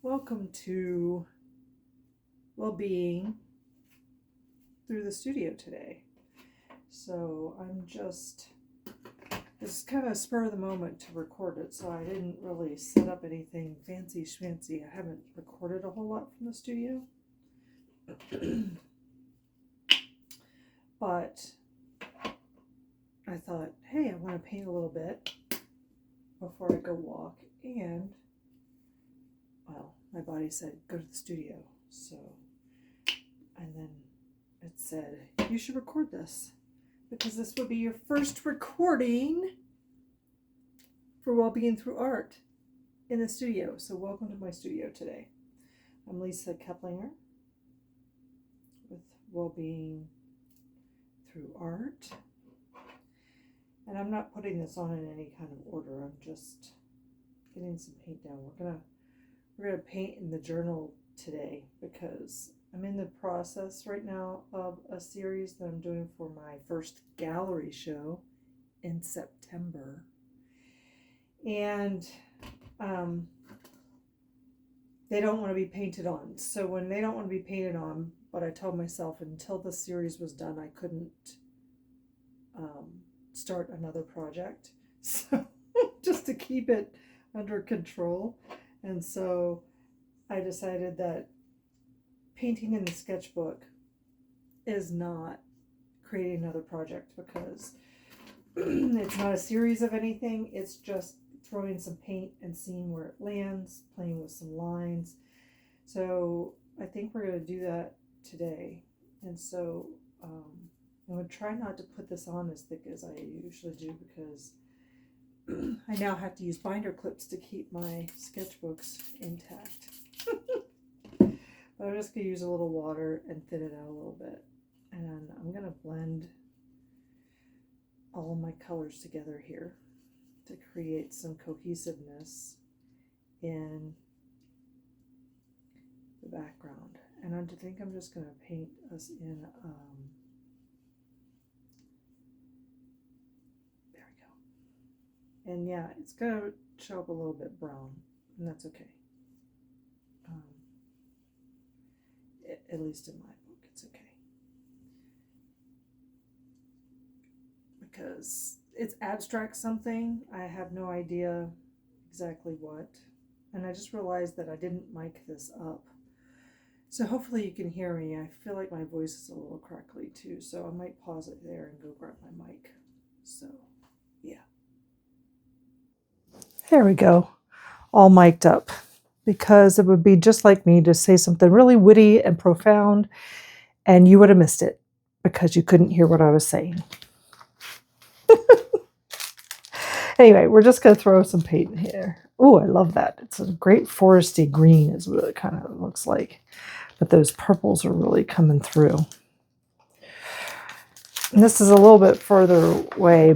Welcome to Well-Being through the studio today. So this is kind of a spur of the moment to record it, so I didn't really set up anything fancy schmancy. I haven't recorded a whole lot from the studio. But I thought, hey, I want to paint a little bit before I go walk, and well, my body said, go to the studio. So, and then it said, you should record this because this would be your first recording for Well-Being Through Art in the studio. So welcome to my studio today. I'm Lisa Keplinger with Well-Being Through Art. And I'm not putting this on in any kind of order. I'm just getting some paint down. We're gonna paint in the journal today because I'm in the process right now of a series that I'm doing for my first gallery show in September. And they don't want to be painted on. So when they don't want to be painted on, but I told myself until the series was done, I couldn't start another project. So just to keep it under control. And so I decided that painting in the sketchbook is not creating another project because it's not a series of anything. It's just throwing some paint and seeing where it lands, playing with some lines. So I think we're going to do that today. And so I'm going to try not to put this on as thick as I usually do because I now have to use binder clips to keep my sketchbooks intact. But I'm just going to use a little water and thin it out a little bit. And I'm going to blend all my colors together here to create some cohesiveness in the background. And I think I'm just going to paint us in and yeah, it's going to show up a little bit brown, and that's okay. At least in my book, it's okay. Because it's abstract something. I have no idea exactly what. And I just realized that I didn't mic this up. So hopefully you can hear me. I feel like my voice is a little crackly too, so I might pause it there and go grab my mic. So, yeah. There we go, all mic'd up, because it would be just like me to say something really witty and profound, and you would have missed it because you couldn't hear what I was saying. Anyway, we're just going to throw some paint in here. Oh, I love that. It's a great foresty green is what it kind of looks like, but those purples are really coming through. And this is a little bit further away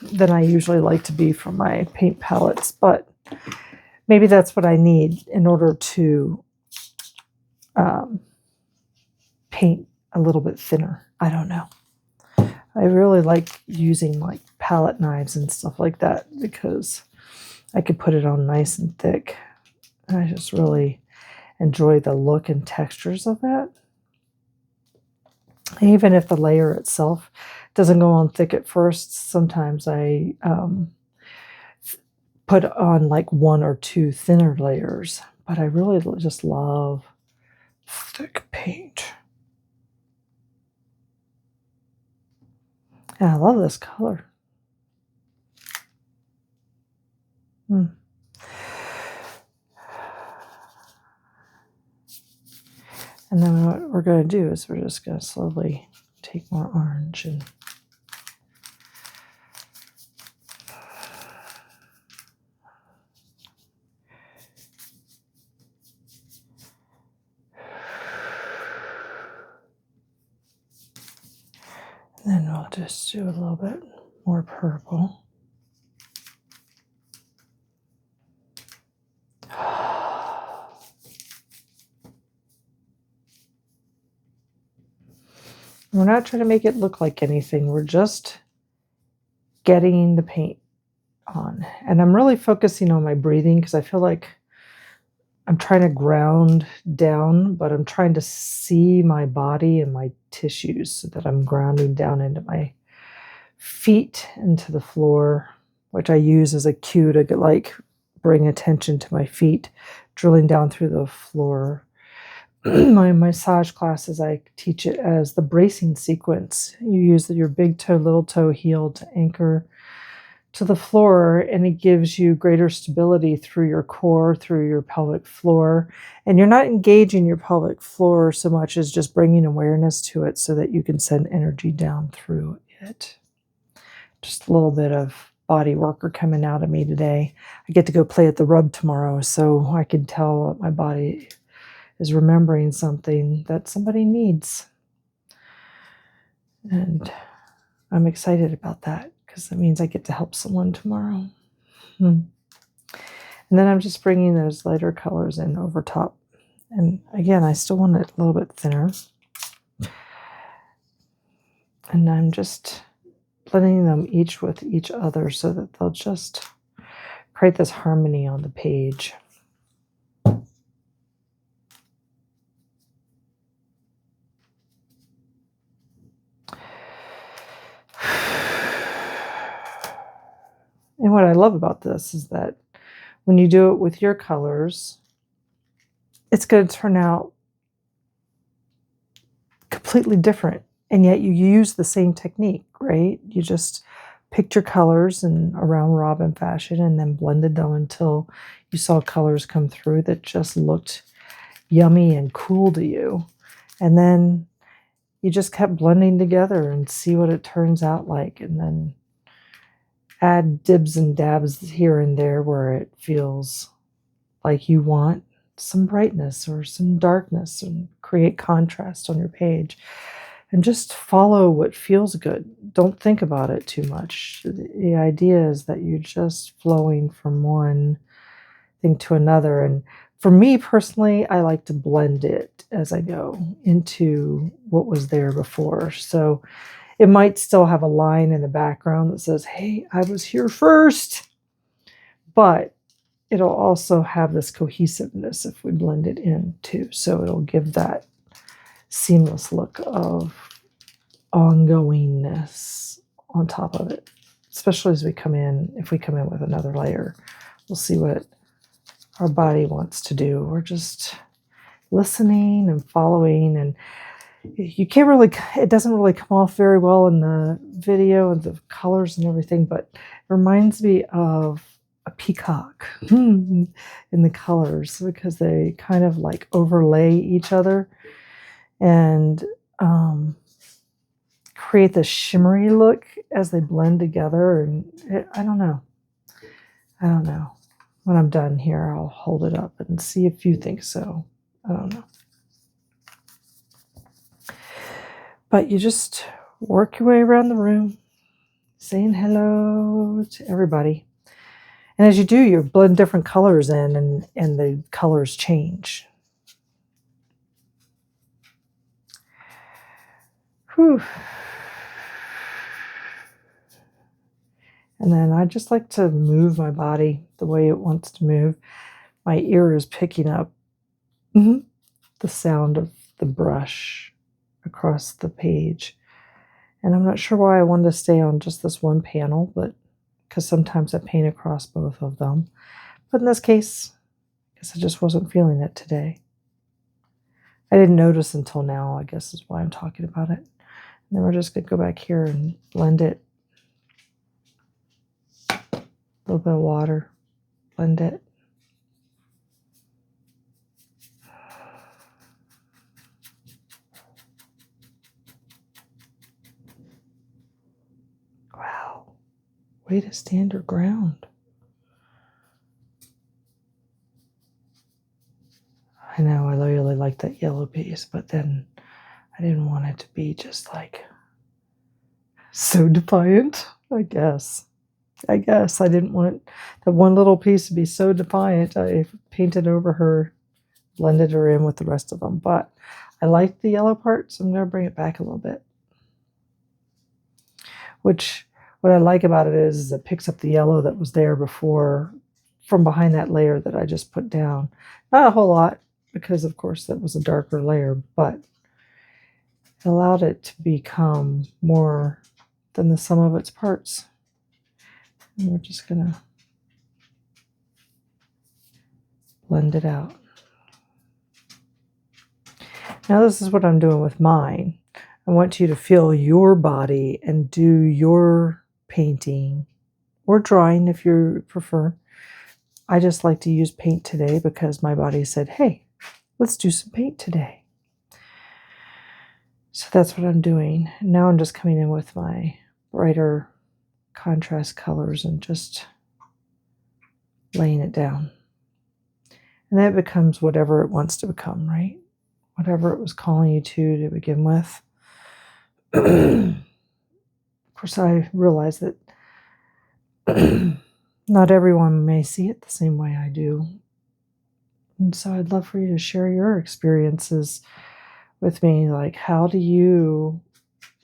than I usually like to be from my paint palettes, but maybe that's what I need in order to paint a little bit thinner. I don't know. I really like using like palette knives and stuff like that because I could put it on nice and thick. And I just really enjoy the look and textures of that. Even if the layer itself doesn't go on thick at first, sometimes I put on like one or two thinner layers, but I really just love thick paint. And I love this color. And then what we're going to do is we're just going to slowly take more orange and then we'll just do a little bit more purple. We're not trying to make it look like anything. We're just getting the paint on. And I'm really focusing on my breathing because I feel like I'm trying to ground down, but I'm trying to see my body and my tissues so that I'm grounding down into my feet, into the floor, which I use as a cue to like bring attention to my feet, drilling down through the floor. My massage classes, I teach it as the bracing sequence. You use your big toe, little toe, heel to anchor to the floor, and it gives you greater stability through your core, through your pelvic floor. And you're not engaging your pelvic floor so much as just bringing awareness to it so that you can send energy down through it. Just a little bit of body worker coming out of me today. I get to go play at the rub tomorrow, so I can tell that my body is remembering something that somebody needs. And I'm excited about that because that means I get to help someone tomorrow. And then I'm just bringing those lighter colors in over top. And again, I still want it a little bit thinner. And I'm just blending them each with each other so that they'll just create this harmony on the page. And what I love about this is that when you do it with your colors, it's going to turn out completely different. And yet you use the same technique, right? You just picked your colors in around robin fashion and then blended them until you saw colors come through that just looked yummy and cool to you. And then you just kept blending together and see what it turns out like. And then add dibs and dabs here and there where it feels like you want some brightness or some darkness, and create contrast on your page. And just follow what feels good. Don't think about it too much. The idea is that you're just flowing from one thing to another. And for me personally, I like to blend it as I go into what was there before. So it might still have a line in the background that says, hey, I was here first. But it'll also have this cohesiveness if we blend it in too. So it'll give that seamless look of ongoingness on top of it, especially as we come in. If we come in with another layer, we'll see what our body wants to do. We're just listening and following, and you can't really, it doesn't really come off very well in the video and the colors and everything, but it reminds me of a peacock in the colors because they kind of like overlay each other and create this shimmery look as they blend together. And I don't know. When I'm done here, I'll hold it up and see if you think so. I don't know. But you just work your way around the room, saying hello to everybody. And as you do, you blend different colors in, and the colors change. Whew. And then I just like to move my body the way it wants to move. My ear is picking up the sound of the brush across the page. And I'm not sure why I wanted to stay on just this one panel, but because sometimes I paint across both of them. But in this case, I guess I just wasn't feeling it today. I didn't notice until now, I guess is why I'm talking about it. And then we're just going to go back here and blend it. A little bit of water, blend it. Wow, way to stand your ground. I know I really like that yellow piece, but then I didn't want it to be just like so defiant, I guess. I didn't want it, that one little piece to be so defiant. I painted over her, blended her in with the rest of them. But I like the yellow part, so I'm going to bring it back a little bit. Which, what I like about it is it picks up the yellow that was there before from behind that layer that I just put down. Not a whole lot, because of course that was a darker layer, but it allowed it to become more than the sum of its parts. And we're just gonna blend it out. Now this is what I'm doing with mine. I want you to feel your body and do your painting or drawing if you prefer. I just like to use paint today because my body said, hey, let's do some paint today. So that's what I'm doing. Now I'm just coming in with my brighter contrast colors and just laying it down. And that becomes whatever it wants to become, right? Whatever it was calling you to begin with. Of course, I realize that not everyone may see it the same way I do. And so I'd love for you to share your experiences with me. Like, how do you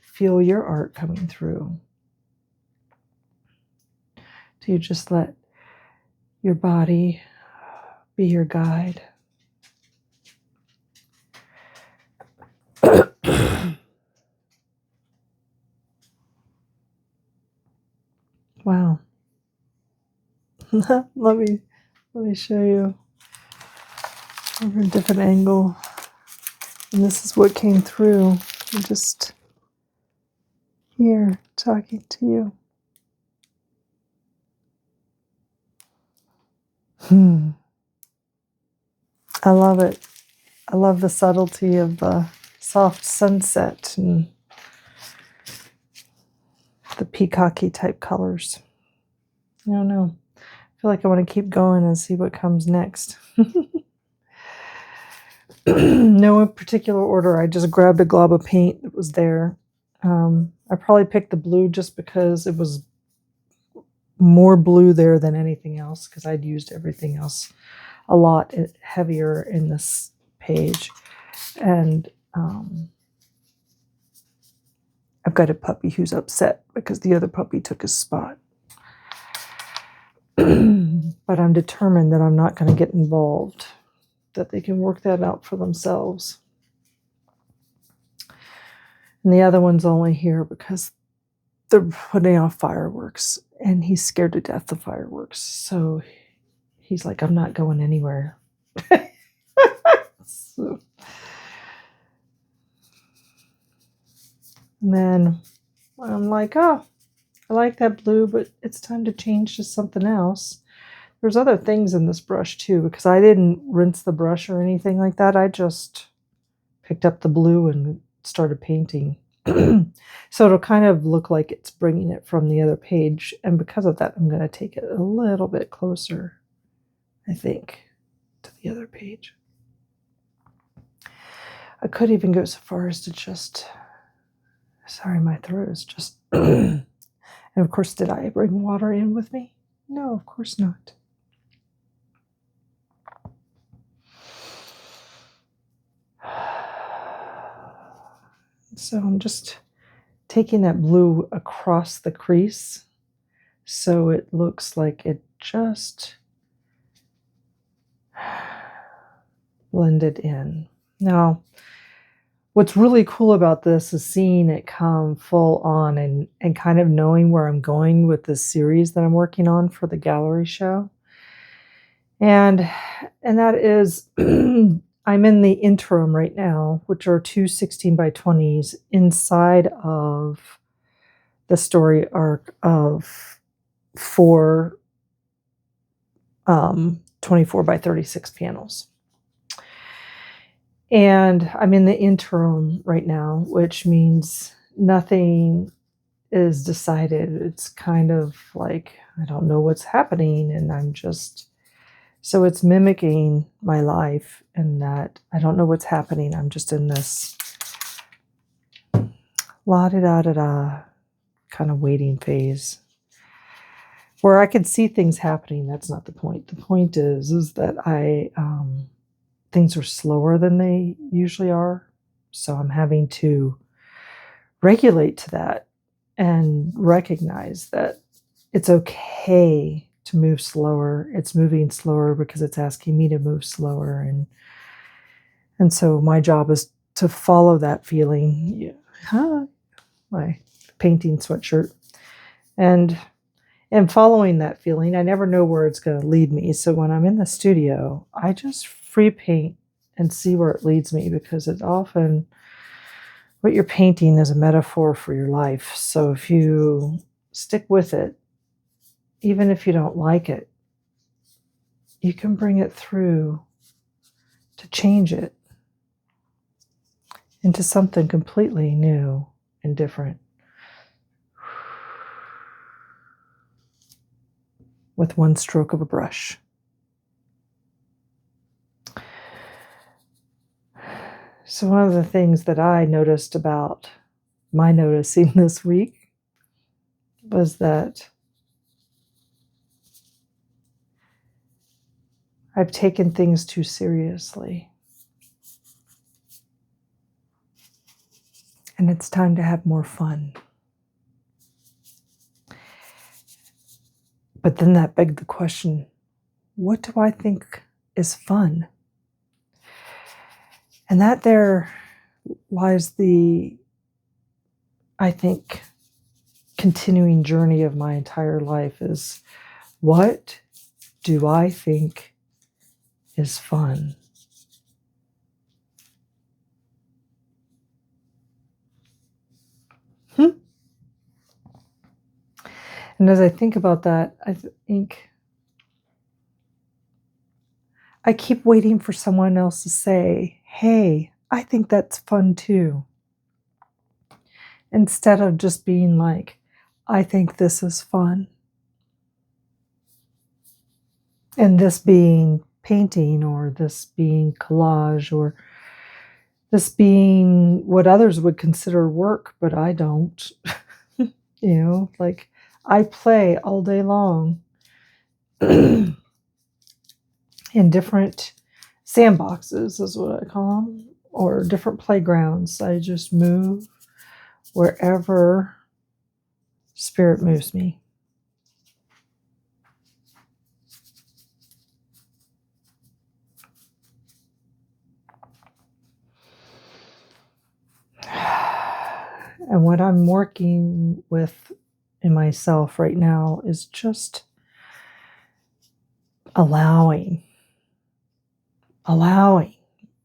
feel your art coming through? Do you just let your body be your guide? Wow. let me show you over a different angle. And this is what came through. I'm just here talking to you. I love it. I love the subtlety of the soft sunset and the peacocky type colors. I don't know. I feel like I want to keep going and see what comes next. No particular order. I just grabbed a glob of paint that was there. I probably picked the blue just because it was more blue there than anything else, because I'd used everything else a lot heavier in this page. And I've got a puppy who's upset because the other puppy took his spot. But I'm determined that I'm not going to get involved, that they can work that out for themselves. And the other one's only here because they're putting off fireworks, and he's scared to death of fireworks. So he's like, I'm not going anywhere. So, and then I'm like, oh, I like that blue, but it's time to change to something else. There's other things in this brush too, because I didn't rinse the brush or anything like that. I just picked up the blue and started painting. So it'll kind of look like it's bringing it from the other page. And because of that, I'm going to take it a little bit closer, I think, to the other page. I could even go so far as to just, sorry, my throat is just, and of course, did I bring water in with me? No, of course not. So I'm just taking that blue across the crease so it looks like it just blended in. Now, what's really cool about this is seeing it come full on and kind of knowing where I'm going with this series that I'm working on for the gallery show. And that is, I'm in the interim right now, which are two 16 by 20s inside of the story arc of 4 24 by 36 panels. And I'm in the interim right now, which means nothing is decided. It's kind of like, I don't know what's happening, and I'm just, so it's mimicking my life, and that I don't know what's happening. I'm just in this la-da-da-da-da kind of waiting phase where I can see things happening. That's not the point. The point is that things are slower than they usually are. So I'm having to regulate to that and recognize that it's okay to move slower. It's moving slower because it's asking me to move slower. And so my job is to follow that feeling. Yeah. Huh? My painting sweatshirt. And following that feeling, I never know where it's going to lead me. So when I'm in the studio, I just free paint and see where it leads me, because it's often what you're painting is a metaphor for your life. So if you stick with it, even if you don't like it, you can bring it through to change it into something completely new and different with one stroke of a brush. So one of the things that I noticed about my noticing this week was that I've taken things too seriously. And it's time to have more fun. But then that begged the question, what do I think is fun? And that there lies the, I think, continuing journey of my entire life is, what do I think is fun? And as I think about that, I think I keep waiting for someone else to say, hey, I think that's fun too. Instead of just being like, I think this is fun. And this being painting, or this being collage, or this being what others would consider work, but I don't. Like I play all day long in different sandboxes, is what I call them, or different playgrounds. I just move wherever spirit moves me. And what I'm working with in myself right now is just allowing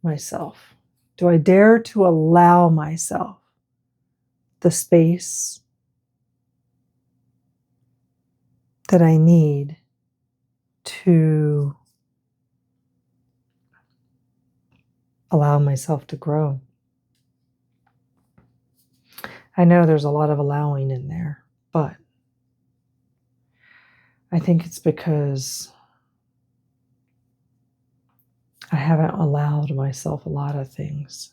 myself. Do I dare to allow myself the space that I need to allow myself to grow? I know there's a lot of allowing in there, but I think it's because I haven't allowed myself a lot of things.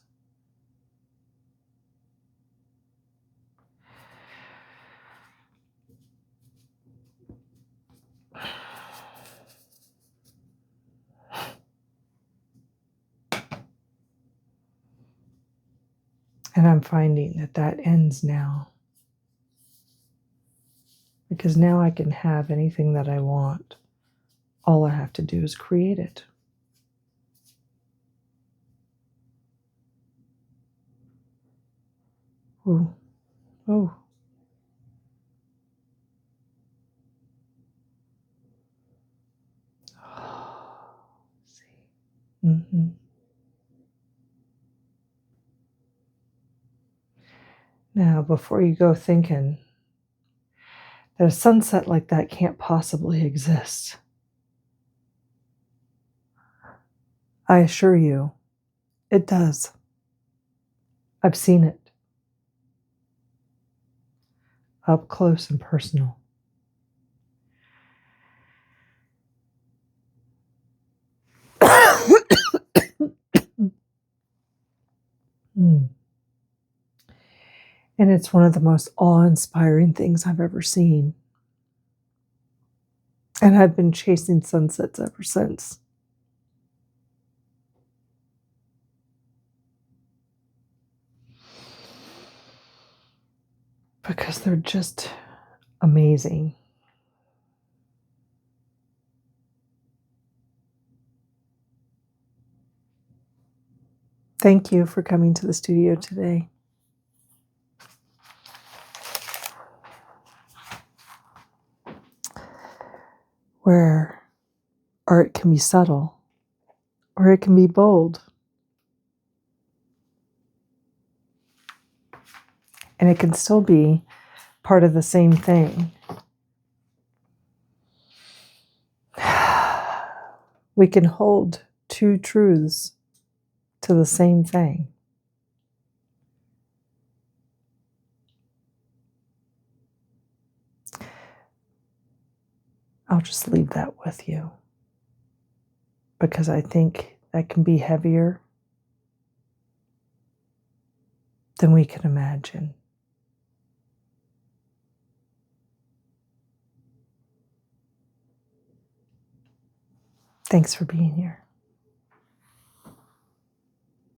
And I'm finding that ends now. Because now I can have anything that I want. All I have to do is create it. Ooh. Oh. See. Mm-hmm. Now, before you go thinking that a sunset like that can't possibly exist, I assure you, it does. I've seen it. Up close and personal. Mm. And it's one of the most awe-inspiring things I've ever seen. And I've been chasing sunsets ever since. Because they're just amazing. Thank you for coming to the studio today. Where art can be subtle, or it can be bold. And it can still be part of the same thing. We can hold two truths to the same thing. I'll just leave that with you, because I think that can be heavier than we can imagine. Thanks for being here.